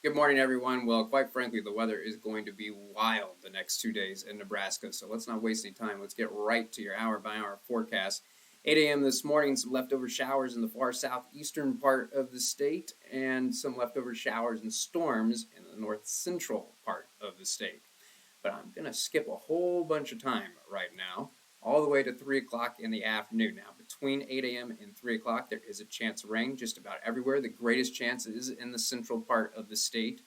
Good morning, everyone. Well, quite frankly, the weather is going to be wild the next 2 days in Nebraska, so let's not waste any time. Let's get right to your hour-by-hour forecast. 8 a.m. this morning, some leftover showers in the far southeastern part of the state, and some leftover showers and storms in the north central part of the state. But I'm going to skip a whole bunch of time right now, all the way to 3 o'clock in the afternoon. Now, between 8 a.m. and 3 o'clock, there is a chance of rain just about everywhere. The greatest chance is in the central part of the state,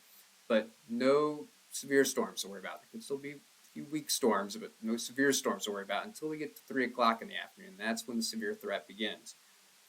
but no severe storms to worry about. There could still be a few weak storms, but no severe storms to worry about until we get to 3 o'clock in the afternoon. That's when the severe threat begins.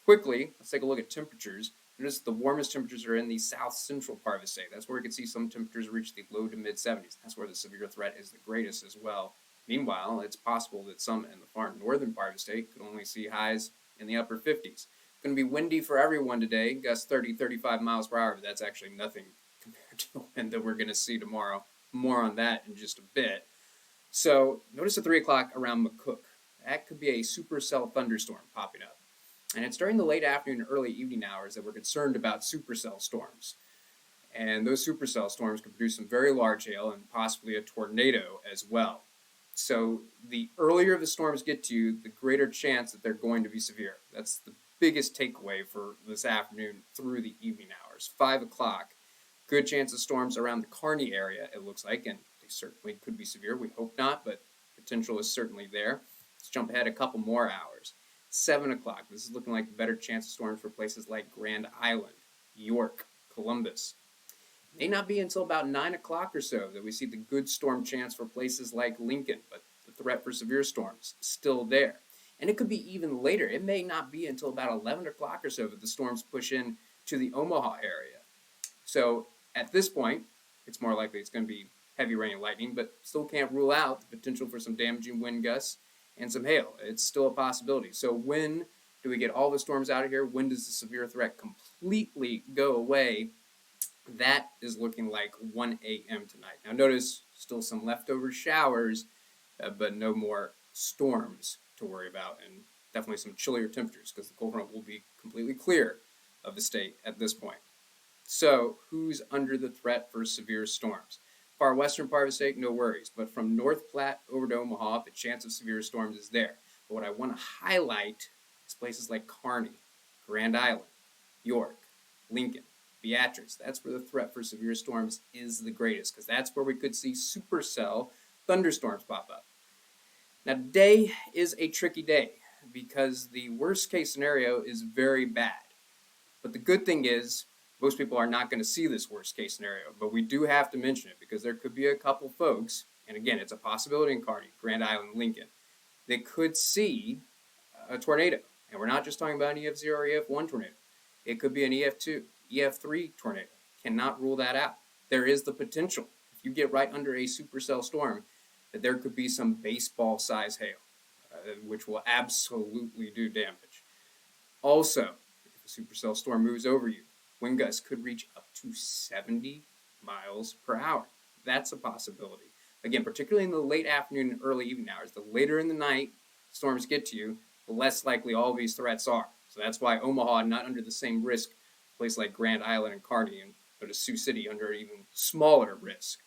Quickly, let's take a look at temperatures. Notice the warmest temperatures are in the south central part of the state. That's where we can see some temperatures reach the low to mid 70s. That's where the severe threat is the greatest as well. Meanwhile, it's possible that some in the far northern part of the state could only see highs in the upper 50s. It's going to be windy for everyone today, gusts 30, 35 miles per hour, but that's actually nothing compared to the wind that we're going to see tomorrow. More on that in just a bit. So notice at 3 o'clock around McCook. That could be a supercell thunderstorm popping up. And it's during the late afternoon and early evening hours that we're concerned about supercell storms. And those supercell storms could produce some very large hail and possibly a tornado as well. So the earlier the storms get to you, the greater chance that they're going to be severe. That's the biggest takeaway for this afternoon through the evening hours. 5 o'clock, good chance of storms around the Kearney area, it looks like, and they certainly could be severe. We hope not, but potential is certainly there. Let's jump ahead a couple more hours. 7 o'clock, this is looking like a better chance of storms for places like Grand Island, York, Columbus. May not be until about 9 o'clock or so that we see the good storm chance for places like Lincoln, but the threat for severe storms is still there. And it could be even later. It may not be until about 11 o'clock or so that the storms push in to the Omaha area. So at this point, it's more likely it's going to be heavy rain and lightning, but still can't rule out the potential for some damaging wind gusts and some hail. It's still a possibility. So when do we get all the storms out of here? When does the severe threat completely go away? That is looking like 1 a.m. tonight. Now notice still some leftover showers, but no more storms to worry about, and definitely some chillier temperatures because the cold front will be completely clear of the state at this point. So who's under the threat for severe storms? Far western part of the state, no worries, but from North Platte over to Omaha, the chance of severe storms is there. But what I want to highlight is places like Kearney, Grand Island, York, Lincoln, Beatrice. That's where the threat for severe storms is the greatest, because that's where we could see supercell thunderstorms pop up. Now, today is a tricky day because the worst case scenario is very bad. But the good thing is most people are not going to see this worst case scenario, but we do have to mention it because there could be a couple folks, and again, it's a possibility in Kearney, Grand Island, Lincoln, that could see a tornado. And we're not just talking about an EF0 or EF1 tornado. It could be an EF2. EF3 tornado. Cannot rule that out. There is the potential, if you get right under a supercell storm, that there could be some baseball-size hail, which will absolutely do damage. Also, if a supercell storm moves over you, wind gusts could reach up to 70 miles per hour. That's a possibility. Again, particularly in the late afternoon and early evening hours, the later in the night storms get to you, the less likely all these threats are. So that's why Omaha not under the same risk place like Grand Island and Kearney, and go to Sioux City under an even smaller risk.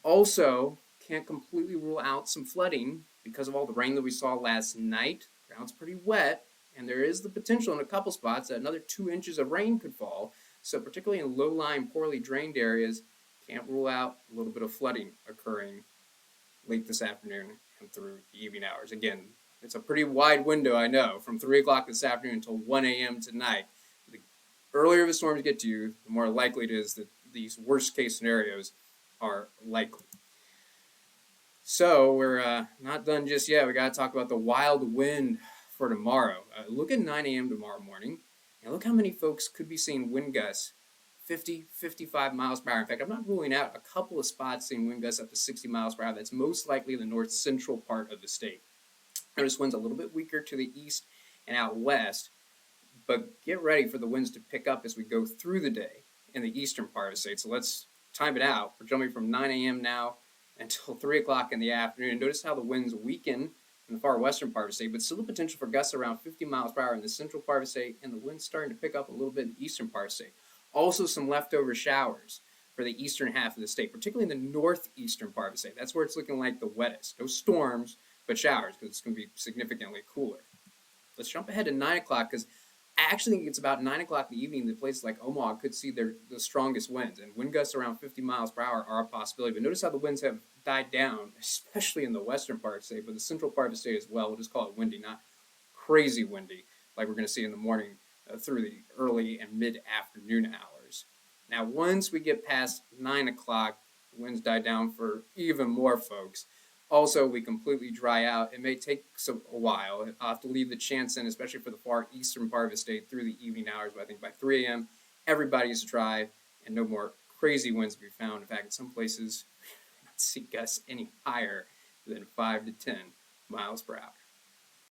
Also, can't completely rule out some flooding because of all the rain that we saw last night. Ground's pretty wet, and there is the potential in a couple spots that another 2 inches of rain could fall. So particularly in low-lying, poorly drained areas, can't rule out a little bit of flooding occurring late this afternoon and through the evening hours. Again, it's a pretty wide window, I know, from 3 o'clock this afternoon until 1 a.m. tonight. Earlier the storms get to you, the more likely it is that these worst-case scenarios are likely. So we're not done just yet. We got to talk about the wild wind for tomorrow. Look at 9 a.m. tomorrow morning, and look how many folks could be seeing wind gusts 50, 55 miles per hour. In fact, I'm not ruling out a couple of spots seeing wind gusts up to 60 miles per hour. That's most likely the north central part of the state. Notice winds a little bit weaker to the east and out west. But get ready for the winds to pick up as we go through the day in the eastern part of the state. So let's time it out. We're jumping from 9 a.m. now until 3 o'clock in the afternoon. Notice how the winds weaken in the far western part of the state, but still the potential for gusts around 50 miles per hour in the central part of the state, and the winds starting to pick up a little bit in the eastern part of the state. Also some leftover showers. for the eastern half of the state, particularly in the northeastern part of the state. That's where it's looking like the wettest. No storms, but showers, because it's going to be significantly cooler. Let's jump ahead to 9 o'clock, because I actually think it's about 9 o'clock in the evening that places like Omaha could see the strongest winds. And wind gusts around 50 miles per hour are a possibility. But notice how the winds have died down, especially in the western part of the state, but the central part of the state as well. We'll just call it windy, not crazy windy, like we're going to see in the morning through the early and mid-afternoon hours. Now, once we get past 9 o'clock, winds die down for even more folks. Also, we completely dry out. It may take a while. I'll have to leave the chance in, especially for the far eastern part of the state, through the evening hours. But I think by 3 a.m., everybody's dry and no more crazy winds to be found. In fact, in some places, we don't see gusts any higher than 5 to 10 miles per hour.